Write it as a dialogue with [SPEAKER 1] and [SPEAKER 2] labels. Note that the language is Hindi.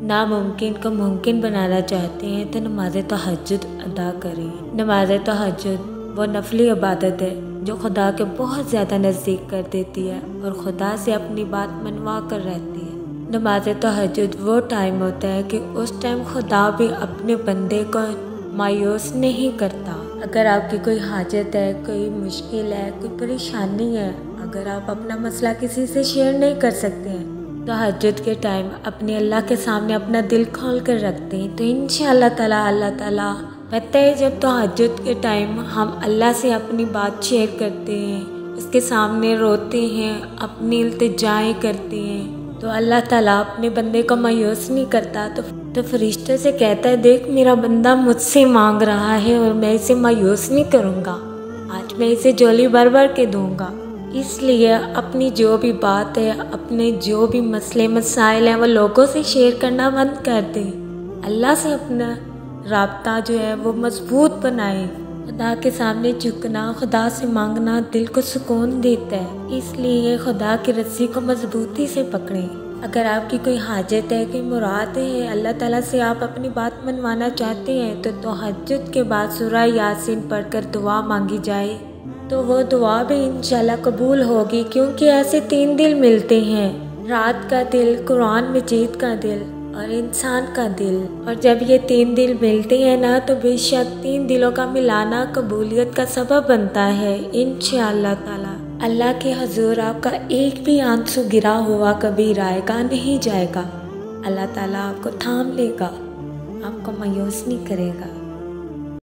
[SPEAKER 1] नामुमकिन को मुमकिन बनाना चाहते हैं तो नमाज तहज्जुद अदा करें। नमाज तहज्जुद वो नफली इबादत है जो खुदा के बहुत ज़्यादा नज़दीक कर देती है और खुदा से अपनी बात मनवा कर रहती है। नमाज तहज्जुद वो टाइम होता है कि उस टाइम खुदा भी अपने बंदे को मायूस नहीं करता। अगर आपकी कोई हाजत है, कोई मुश्किल है, कोई परेशानी है, अगर आप अपना मसला किसी से शेयर नहीं कर सकते हैं, तहज्जुद के टाइम अपने अल्लाह के सामने अपना दिल खोल कर रखते हैं तो इंशाअल्लाह ताला अल्लाह ताला पता है जब तहज्जुद के टाइम हम अल्लाह से अपनी बात शेयर करते हैं, उसके सामने रोते हैं, अपनी इल्तिजाएं करते हैं तो अल्लाह ताला अपने बंदे को मायूस नहीं करता। तो फरिश्ते से कहता है, देख मेरा बंदा मुझसे मांग रहा है और मैं इसे मायूस नहीं करूँगा, आज मैं इसे झोली भर भर के दूँगा। इसलिए अपनी जो भी बात है, अपने जो भी मसले मसाइल हैं वो लोगों से शेयर करना बंद कर दे। अल्लाह से अपना राब्ता जो है वो मजबूत बनाए। खुदा के सामने झुकना, खुदा से मांगना दिल को सुकून देता है। इसलिए खुदा की रस्सी को मजबूती से पकड़ें। अगर आपकी कोई हाजत है, कोई मुराद है, अल्लाह ताला से आप अपनी बात मनवाना चाहते हैं तो तहज्जुद के बाद सूरह यासीन पढ़कर दुआ मांगी जाए तो वो दुआ भी इंशाल्लाह कबूल होगी। क्योंकि ऐसे 3 दिल मिलते हैं, रात का दिल, कुरान मजीद का दिल और इंसान का दिल। और जब ये 3 दिल मिलते हैं ना तो बेशक 3 दिलों का मिलाना कबूलियत का सबब बनता है इंशाअल्लाह ताला। अल्लाह के हजूर आपका एक भी आंसू गिरा हुआ कभी रायगा नहीं जाएगा। अल्लाह ताला आपको थाम लेगा, आपको मायूस नहीं करेगा।